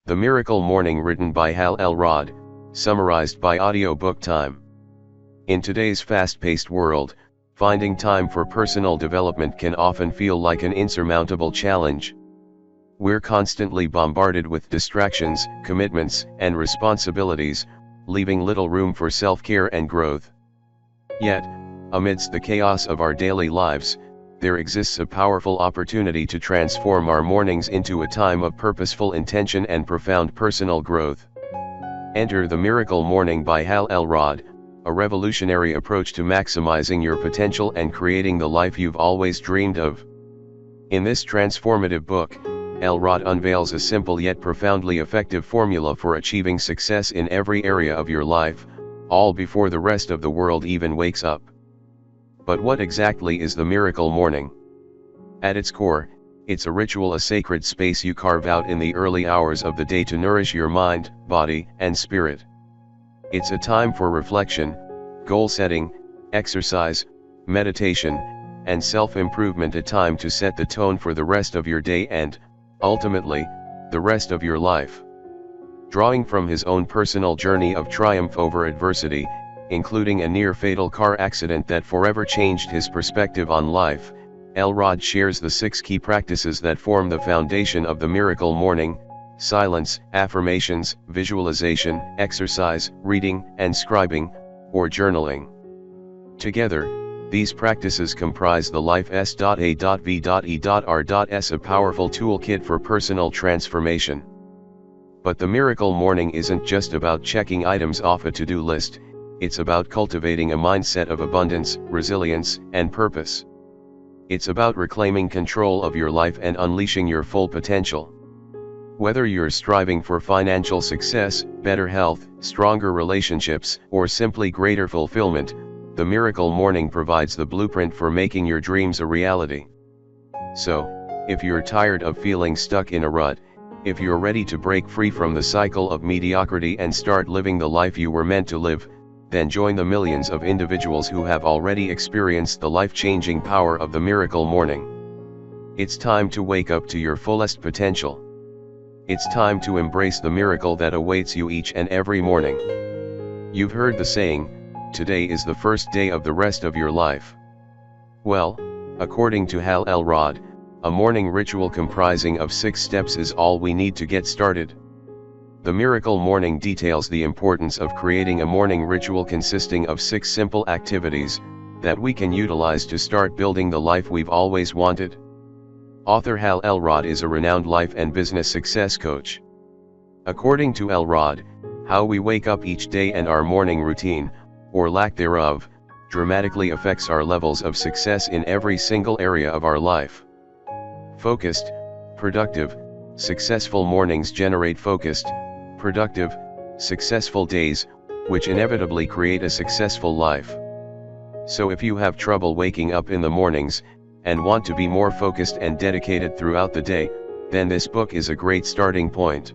The Miracle Morning, written by Hal Elrod, summarized by Audiobook Time. In today's fast-paced world, finding time for personal development can often feel like an insurmountable challenge. We're constantly bombarded with distractions, commitments, and responsibilities, leaving little room for self-care and growth. Yet, amidst the chaos of our daily lives, there exists a powerful opportunity to transform our mornings into a time of purposeful intention and profound personal growth. Enter The Miracle Morning by Hal Elrod, a revolutionary approach to maximizing your potential and creating the life you've always dreamed of. In this transformative book, Elrod unveils a simple yet profoundly effective formula for achieving success in every area of your life, all before the rest of the world even wakes up. But what exactly is the Miracle Morning? At its core, it's a ritual, a sacred space you carve out in the early hours of the day to nourish your mind, body, and spirit. It's a time for reflection, goal setting, exercise, meditation, and self-improvement, a time to set the tone for the rest of your day and, ultimately, the rest of your life. Drawing from his own personal journey of triumph over adversity, including a near-fatal car accident that forever changed his perspective on life, Elrod shares the 6 key practices that form the foundation of the Miracle Morning: silence, affirmations, visualization, exercise, reading, and scribing, or journaling. Together, these practices comprise the Life S.A.V.E.R.S, a powerful toolkit for personal transformation. But the Miracle Morning isn't just about checking items off a to-do list. It's about cultivating a mindset of abundance, resilience, and purpose. It's about reclaiming control of your life and unleashing your full potential. Whether you're striving for financial success, better health, stronger relationships, or simply greater fulfillment, the Miracle Morning provides the blueprint for making your dreams a reality. So, if you're tired of feeling stuck in a rut, if you're ready to break free from the cycle of mediocrity and start living the life you were meant to live, then join the millions of individuals who have already experienced the life-changing power of the Miracle Morning. It's time to wake up to your fullest potential. It's time to embrace the miracle that awaits you each and every morning. You've heard the saying, today is the first day of the rest of your life. Well, according to Hal Elrod, a morning ritual comprising of 6 steps is all we need to get started. The Miracle Morning details the importance of creating a morning ritual consisting of 6 simple activities that we can utilize to start building the life we've always wanted. Author Hal Elrod is a renowned life and business success coach. According to Elrod, how we wake up each day and our morning routine, or lack thereof, dramatically affects our levels of success in every single area of our life. Focused, productive, successful mornings generate focused, productive, successful days, which inevitably create a successful life. So if you have trouble waking up in the mornings, and want to be more focused and dedicated throughout the day, then this book is a great starting point.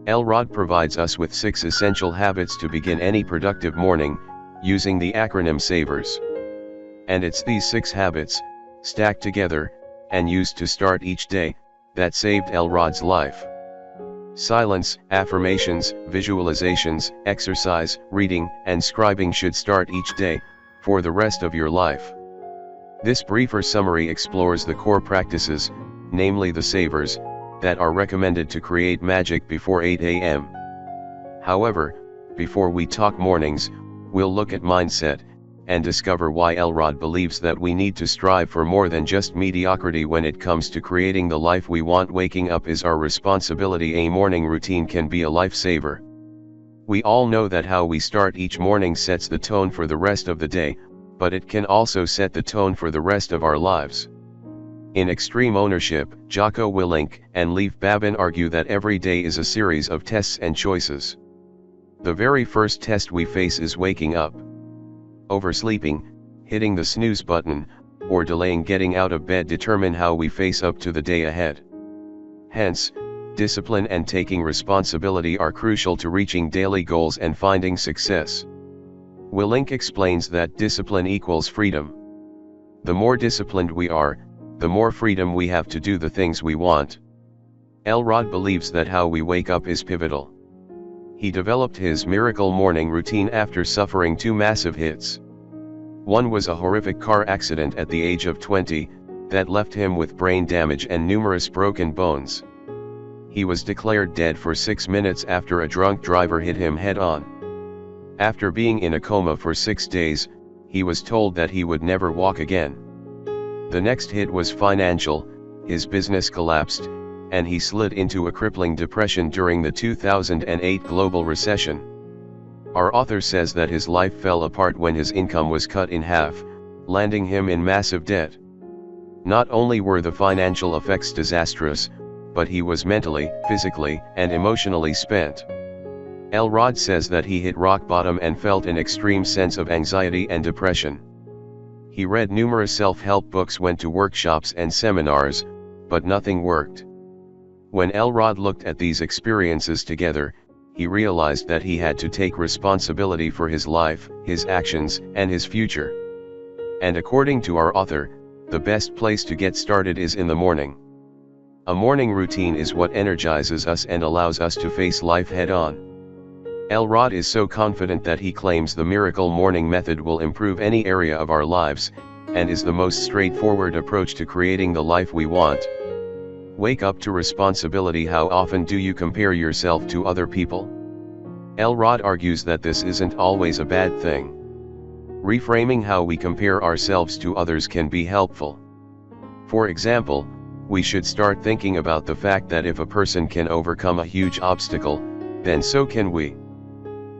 Elrod provides us with 6 essential habits to begin any productive morning, using the acronym SAVERS. And it's these 6 habits, stacked together, and used to start each day, that saved Elrod's life. Silence, affirmations, visualizations, exercise, reading, and scribing should start each day, for the rest of your life. This briefer summary explores the core practices, namely the savers, that are recommended to create magic before 8 a.m. However, before we talk mornings, we'll look at mindset, and discover why Elrod believes that we need to strive for more than just mediocrity when it comes to creating the life we want. Waking up is our responsibility. A morning routine can be a lifesaver. We all know that how we start each morning sets the tone for the rest of the day, but it can also set the tone for the rest of our lives. In Extreme Ownership, Jocko Willink and Leif Babin argue that every day is a series of tests and choices. The very first test we face is waking up. Oversleeping, hitting the snooze button, or delaying getting out of bed determine how we face up to the day ahead. Hence, discipline and taking responsibility are crucial to reaching daily goals and finding success. Willink explains that discipline equals freedom. The more disciplined we are, the more freedom we have to do the things we want. Elrod believes that how we wake up is pivotal. He developed his miracle morning routine after suffering two massive hits. One was a horrific car accident at the age of 20, that left him with brain damage and numerous broken bones. He was declared dead for 6 minutes after a drunk driver hit him head-on. After being in a coma for 6 days, he was told that he would never walk again. The next hit was financial. His business collapsed, and he slid into a crippling depression during the 2008 global recession. Our author says that his life fell apart when his income was cut in half, landing him in massive debt. Not only were the financial effects disastrous, but he was mentally, physically, and emotionally spent. Elrod says that he hit rock bottom and felt an extreme sense of anxiety and depression. He read numerous self-help books, went to workshops and seminars, but nothing worked. When Elrod looked at these experiences together, he realized that he had to take responsibility for his life, his actions, and his future. And according to our author, the best place to get started is in the morning. A morning routine is what energizes us and allows us to face life head-on. Elrod is so confident that he claims the miracle morning method will improve any area of our lives, and is the most straightforward approach to creating the life we want. Wake up to responsibility. How often do you compare yourself to other people? Elrod argues that this isn't always a bad thing. Reframing how we compare ourselves to others can be helpful. For example, we should start thinking about the fact that if a person can overcome a huge obstacle, then so can we.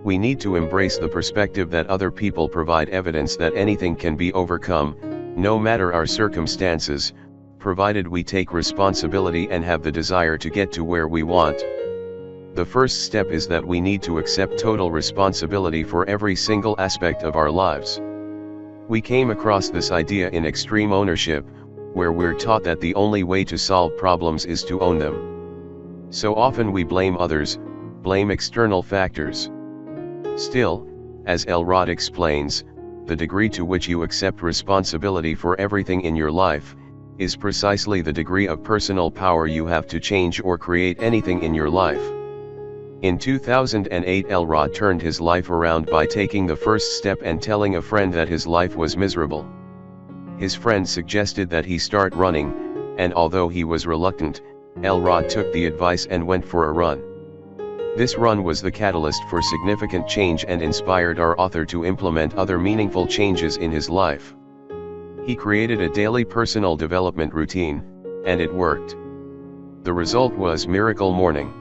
We need to embrace the perspective that other people provide evidence that anything can be overcome, no matter our circumstances, provided we take responsibility and have the desire to get to where we want. The first step is that we need to accept total responsibility for every single aspect of our lives. We came across this idea in Extreme Ownership, where we're taught that the only way to solve problems is to own them. So often we blame others, blame external factors. Still, as Elrod explains, the degree to which you accept responsibility for everything in your life, is precisely the degree of personal power you have to change or create anything in your life. In 2008, Elrod turned his life around by taking the first step and telling a friend that his life was miserable. His friend suggested that he start running, and although he was reluctant, Elrod took the advice and went for a run. This run was the catalyst for significant change and inspired our author to implement other meaningful changes in his life. He created a daily personal development routine, and it worked. The result was Miracle Morning.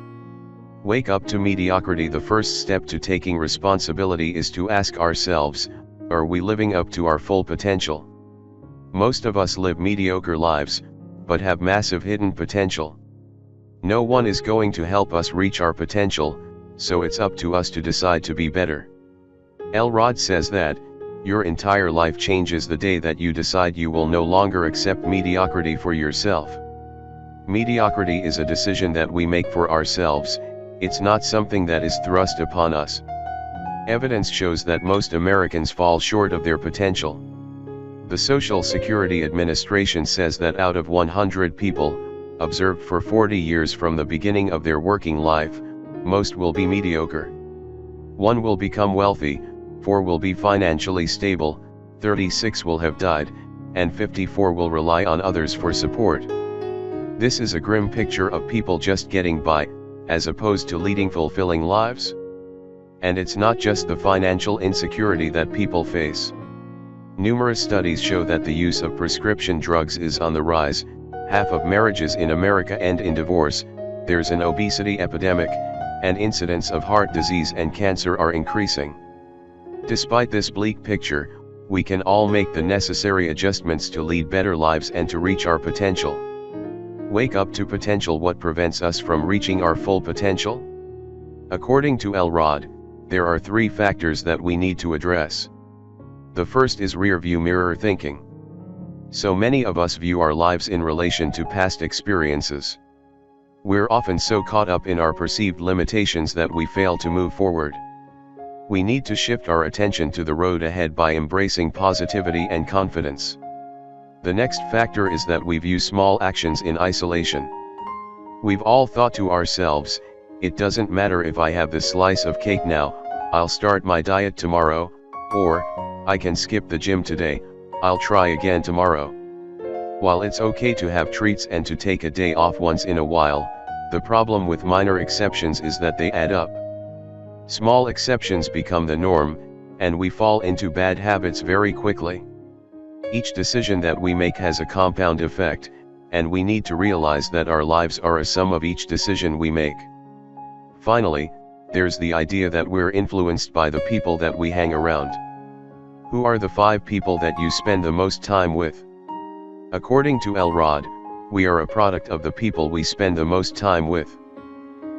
Wake up to mediocrity. The first step to taking responsibility is to ask ourselves, are we living up to our full potential? Most of us live mediocre lives, but have massive hidden potential. No one is going to help us reach our potential, so it's up to us to decide to be better. Elrod says that, your entire life changes the day that you decide you will no longer accept mediocrity for yourself. Mediocrity is a decision that we make for ourselves, it's not something that is thrust upon us. Evidence shows that most Americans fall short of their potential. The Social Security Administration says that out of 100 people, observed for 40 years from the beginning of their working life, most will be mediocre. 1 will become wealthy, 4 will be financially stable, 36 will have died, and 54 will rely on others for support. This is a grim picture of people just getting by, as opposed to leading fulfilling lives. And it's not just the financial insecurity that people face. Numerous studies show that the use of prescription drugs is on the rise. Half of marriages in America end in divorce, there's an obesity epidemic, and incidents of heart disease and cancer are increasing. Despite this bleak picture, we can all make the necessary adjustments to lead better lives and to reach our potential. Wake up to potential. What prevents us from reaching our full potential? According to Elrod, there are 3 factors that we need to address. The first is rear-view mirror thinking. So many of us view our lives in relation to past experiences. We're often so caught up in our perceived limitations that we fail to move forward. We need to shift our attention to the road ahead by embracing positivity and confidence. The next factor is that we view small actions in isolation. We've all thought to ourselves, it doesn't matter if I have this slice of cake now, I'll start my diet tomorrow, or, I can skip the gym today, I'll try again tomorrow. While it's okay to have treats and to take a day off once in a while, the problem with minor exceptions is that they add up. Small exceptions become the norm, and we fall into bad habits very quickly. Each decision that we make has a compound effect, and we need to realize that our lives are a sum of each decision we make. Finally, there's the idea that we're influenced by the people that we hang around. Who are the 5 people that you spend the most time with? According to Elrod, we are a product of the people we spend the most time with.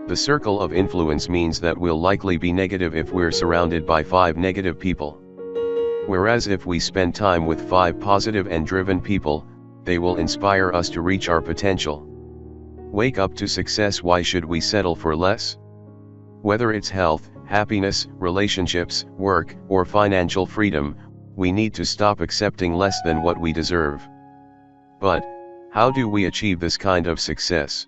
The circle of influence means that we'll likely be negative if we're surrounded by 5 negative people. Whereas if we spend time with 5 positive and driven people, they will inspire us to reach our potential. Wake up to success. Why should we settle for less? Whether it's health, happiness, relationships, work, or financial freedom, we need to stop accepting less than what we deserve. But, how do we achieve this kind of success?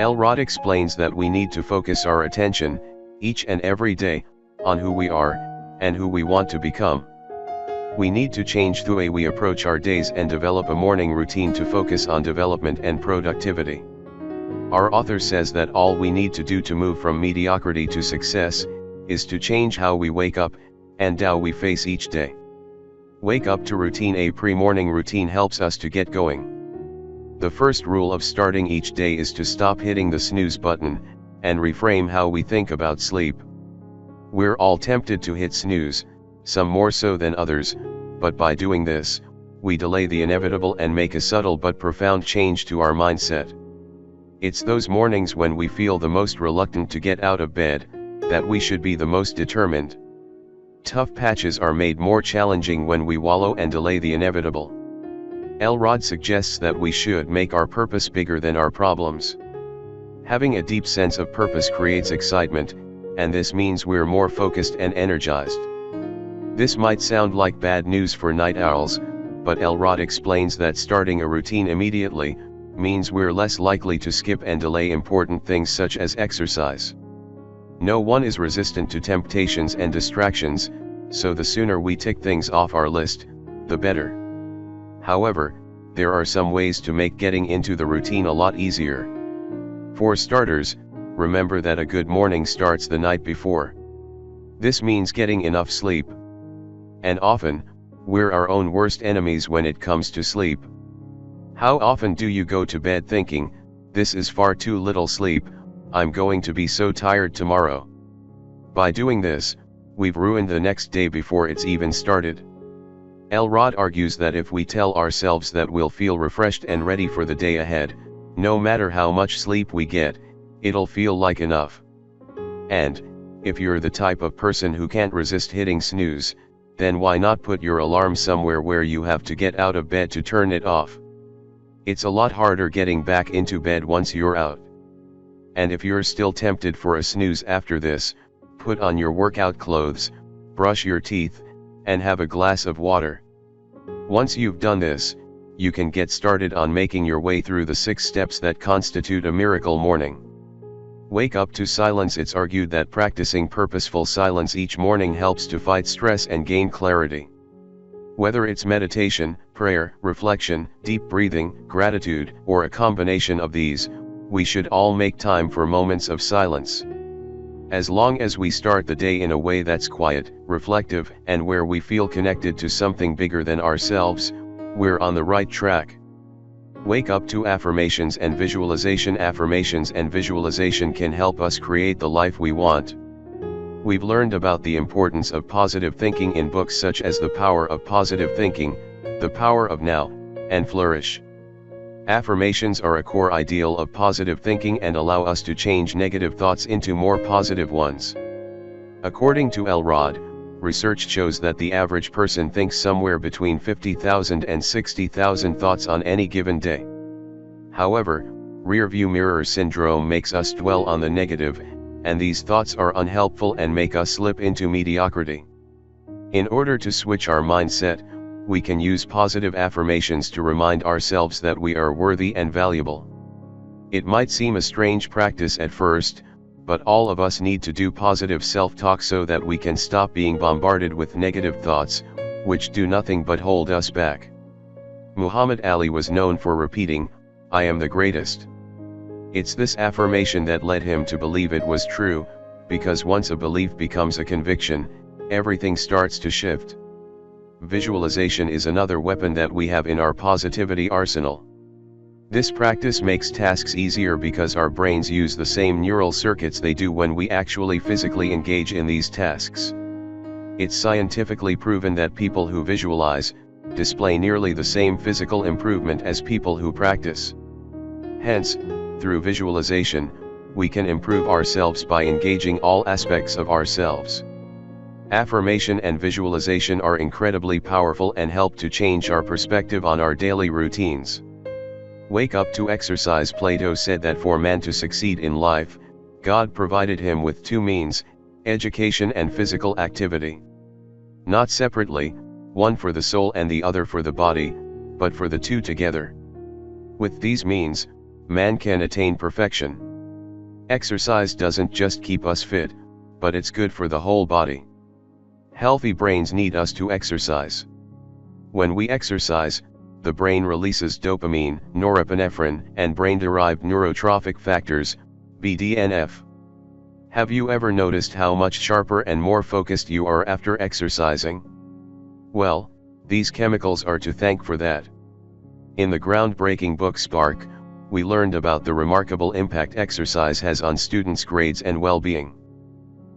Elrod explains that we need to focus our attention, each and every day, on who we are, and who we want to become. We need to change the way we approach our days and develop a morning routine to focus on development and productivity. Our author says that all we need to do to move from mediocrity to success, is to change how we wake up, and how we face each day. Wake up to routine. A pre-morning routine helps us to get going. The first rule of starting each day is to stop hitting the snooze button, and reframe how we think about sleep. We're all tempted to hit snooze, some more so than others, but by doing this, we delay the inevitable and make a subtle but profound change to our mindset. It's those mornings when we feel the most reluctant to get out of bed, that we should be the most determined. Tough patches are made more challenging when we wallow and delay the inevitable. Elrod suggests that we should make our purpose bigger than our problems. Having a deep sense of purpose creates excitement, and this means we're more focused and energized. This might sound like bad news for night owls, but Elrod explains that starting a routine immediately means we're less likely to skip and delay important things such as exercise. No one is resistant to temptations and distractions, so the sooner we tick things off our list, the better. However, there are some ways to make getting into the routine a lot easier. For starters, remember that a good morning starts the night before. This means getting enough sleep. And often, we're our own worst enemies when it comes to sleep. How often do you go to bed thinking, this is far too little sleep, I'm going to be so tired tomorrow? By doing this, we've ruined the next day before it's even started. Elrod argues that if we tell ourselves that we'll feel refreshed and ready for the day ahead, no matter how much sleep we get, it'll feel like enough. And, if you're the type of person who can't resist hitting snooze, then why not put your alarm somewhere where you have to get out of bed to turn it off? It's a lot harder getting back into bed once you're out. And if you're still tempted for a snooze after this, put on your workout clothes, brush your teeth, and have a glass of water. Once you've done this, you can get started on making your way through the 6 steps that constitute a miracle morning. Wake up to silence. It's argued that practicing purposeful silence each morning helps to fight stress and gain clarity. Whether it's meditation, prayer, reflection, deep breathing, gratitude, or a combination of these, we should all make time for moments of silence. As long as we start the day in a way that's quiet, reflective, and where we feel connected to something bigger than ourselves, we're on the right track. Wake up to affirmations and visualization. Affirmations and visualization can help us create the life we want. We've learned about the importance of positive thinking in books such as The Power of Positive Thinking, The Power of Now, and Flourish. Affirmations are a core ideal of positive thinking and allow us to change negative thoughts into more positive ones. According to Elrod, research shows that the average person thinks somewhere between 50,000 and 60,000 thoughts on any given day. However, rearview mirror syndrome makes us dwell on the negative, and these thoughts are unhelpful and make us slip into mediocrity. In order to switch our mindset, we can use positive affirmations to remind ourselves that we are worthy and valuable. It might seem a strange practice at first, but all of us need to do positive self-talk so that we can stop being bombarded with negative thoughts, which do nothing but hold us back. Muhammad Ali was known for repeating, "I am the greatest." It's this affirmation that led him to believe it was true, because once a belief becomes a conviction, everything starts to shift. Visualization is another weapon that we have in our positivity arsenal. This practice makes tasks easier because our brains use the same neural circuits they do when we actually physically engage in these tasks. It's scientifically proven that people who visualize display nearly the same physical improvement as people who practice. Hence, through visualization, we can improve ourselves by engaging all aspects of ourselves. Affirmation and visualization are incredibly powerful and help to change our perspective on our daily routines. Wake up to exercise. Plato said that for man to succeed in life, God provided him with two means, education and physical activity. Not separately, one for the soul and the other for the body, but for the two together. With these means, man can attain perfection. Exercise doesn't just keep us fit, but it's good for the whole body. Healthy brains need us to exercise. When we exercise, the brain releases dopamine, norepinephrine, and brain-derived neurotrophic factors, BDNF. Have you ever noticed how much sharper and more focused you are after exercising? Well, these chemicals are to thank for that. In the groundbreaking book Spark, we learned about the remarkable impact exercise has on students' grades and well-being.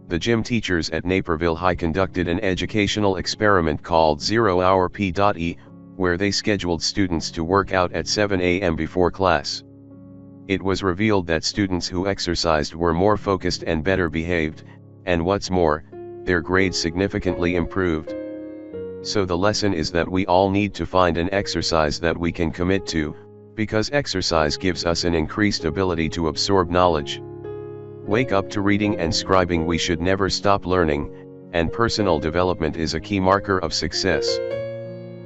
The gym teachers at Naperville High conducted an educational experiment called 0 Hour P.E, where they scheduled students to work out at 7 a.m. before class. It was revealed that students who exercised were more focused and better behaved, and what's more, their grades significantly improved. So the lesson is that we all need to find an exercise that we can commit to, because exercise gives us an increased ability to absorb knowledge. Wake up to reading and scribing. We should never stop learning, and personal development is a key marker of success.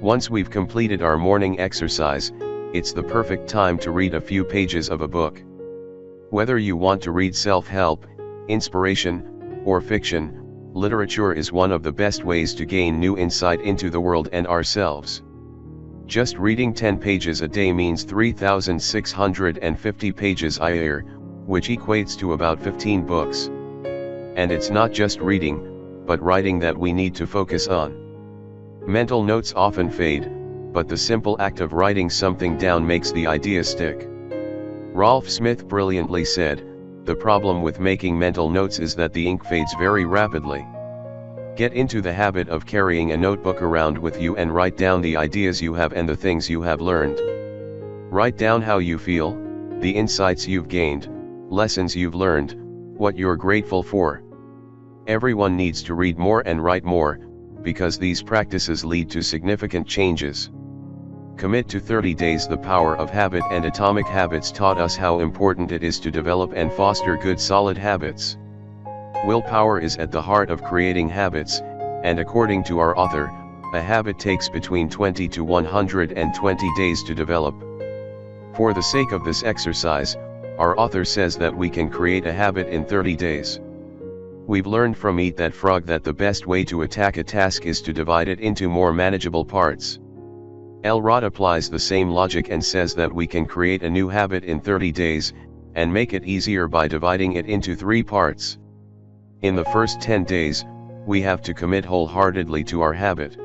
Once we've completed our morning exercise, it's the perfect time to read a few pages of a book. Whether you want to read self-help, inspiration, or fiction, literature is one of the best ways to gain new insight into the world and ourselves. Just reading 10 pages a day means 3,650 pages a year, which equates to about 15 books. And it's not just reading, but writing that we need to focus on. Mental notes often fade, but the simple act of writing something down makes the idea stick. Rolf Smith brilliantly said, "The problem with making mental notes is that the ink fades very rapidly." Get into the habit of carrying a notebook around with you and write down the ideas you have and the things you have learned. Write down how you feel, the insights you've gained, lessons you've learned, what you're grateful for. Everyone needs to read more and write more, because these practices lead to significant changes. Commit to 30 days. The power of habit and Atomic Habits taught us how important it is to develop and foster good solid habits. Willpower is at the heart of creating habits, and according to our author, a habit takes between 20 to 120 days to develop. For the sake of this exercise, our author says that we can create a habit in 30 days. We've learned from Eat That Frog that the best way to attack a task is to divide it into more manageable parts. Elrod applies the same logic and says that we can create a new habit in 30 days, and make it easier by dividing it into 3 parts. In the first 10 days, we have to commit wholeheartedly to our habit.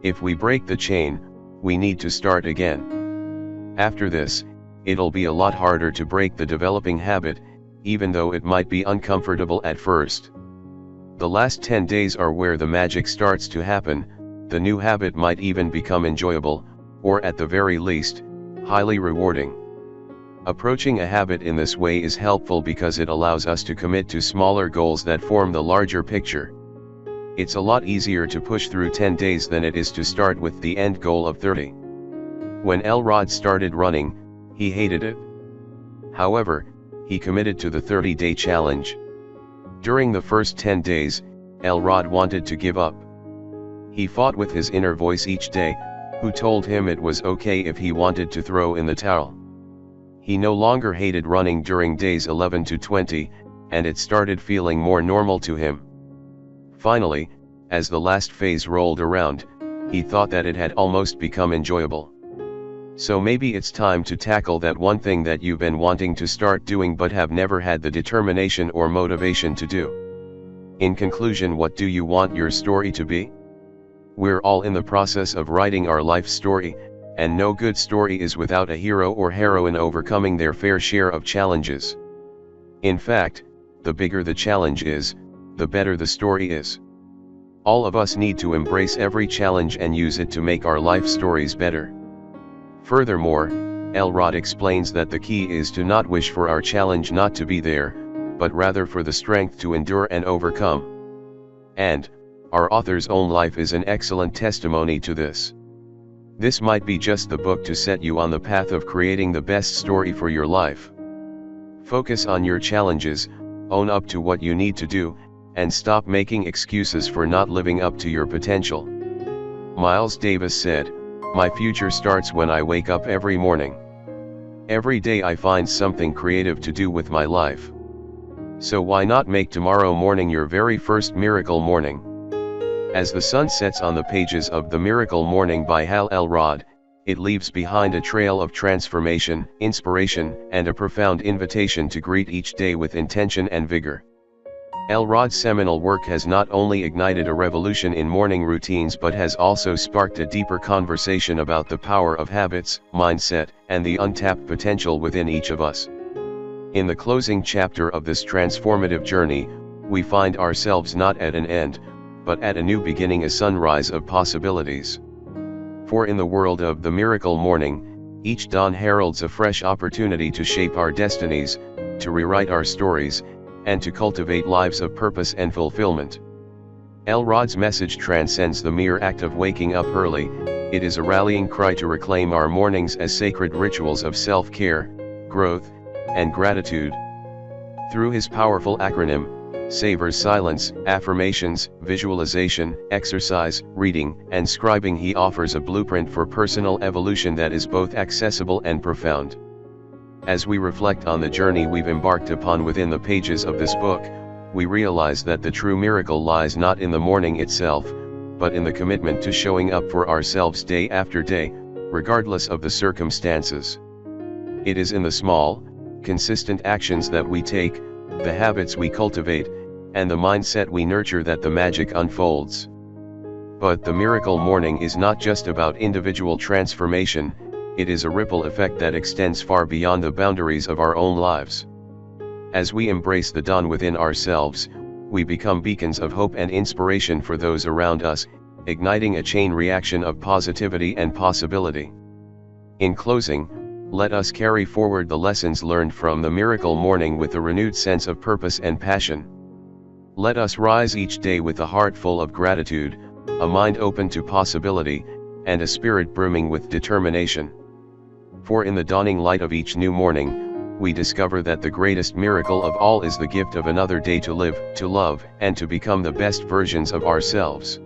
If we break the chain, we need to start again. After this, it'll be a lot harder to break the developing habit, even though it might be uncomfortable at first. The last 10 days are where the magic starts to happen. The new habit might even become enjoyable, or at the very least, highly rewarding. Approaching a habit in this way is helpful because it allows us to commit to smaller goals that form the larger picture. It's a lot easier to push through 10 days than it is to start with the end goal of 30. When Elrod started running, he hated it. However, he committed to the 30-day challenge. During the first 10 days, Elrod wanted to give up. He fought with his inner voice each day, who told him it was okay if he wanted to throw in the towel. He no longer hated running during days 11 to 20, and it started feeling more normal to him. Finally, as the last phase rolled around, he thought that it had almost become enjoyable. So maybe it's time to tackle that one thing that you've been wanting to start doing but have never had the determination or motivation to do. In conclusion, what do you want your story to be? We're all in the process of writing our life story, and no good story is without a hero or heroine overcoming their fair share of challenges. In fact, the bigger the challenge is, the better the story is. All of us need to embrace every challenge and use it to make our life stories better. Furthermore, Elrod explains that the key is to not wish for our challenge not to be there, but rather for the strength to endure and overcome. And, our author's own life is an excellent testimony to this. This might be just the book to set you on the path of creating the best story for your life. Focus on your challenges, own up to what you need to do, and stop making excuses for not living up to your potential. Miles Davis said, "My future starts when I wake up every morning. Every day I find something creative to do with my life. So why not make tomorrow morning your very first miracle morning?" As the sun sets on the pages of The Miracle Morning by Hal Elrod, it leaves behind a trail of transformation, inspiration, and a profound invitation to greet each day with intention and vigor. Elrod's seminal work has not only ignited a revolution in morning routines but has also sparked a deeper conversation about the power of habits, mindset, and the untapped potential within each of us. In the closing chapter of this transformative journey, we find ourselves not at an end, but at a new beginning, a sunrise of possibilities. For in the world of The Miracle Morning, each dawn heralds a fresh opportunity to shape our destinies, to rewrite our stories, and to cultivate lives of purpose and fulfillment. Elrod's message transcends the mere act of waking up early. It is a rallying cry to reclaim our mornings as sacred rituals of self-care, growth, and gratitude. Through his powerful acronym, Savors Silence, Affirmations, Visualization, Exercise, Reading, and Scribing, he offers a blueprint for personal evolution that is both accessible and profound. As we reflect on the journey we've embarked upon within the pages of this book, we realize that the true miracle lies not in the morning itself, but in the commitment to showing up for ourselves day after day, regardless of the circumstances. It is in the small, consistent actions that we take, the habits we cultivate, and the mindset we nurture that the magic unfolds. But the Miracle Morning is not just about individual transformation, it is a ripple effect that extends far beyond the boundaries of our own lives. As we embrace the dawn within ourselves, we become beacons of hope and inspiration for those around us, igniting a chain reaction of positivity and possibility. In closing, let us carry forward the lessons learned from The Miracle Morning with a renewed sense of purpose and passion. Let us rise each day with a heart full of gratitude, a mind open to possibility, and a spirit brimming with determination. For in the dawning light of each new morning, we discover that the greatest miracle of all is the gift of another day to live, to love, and to become the best versions of ourselves.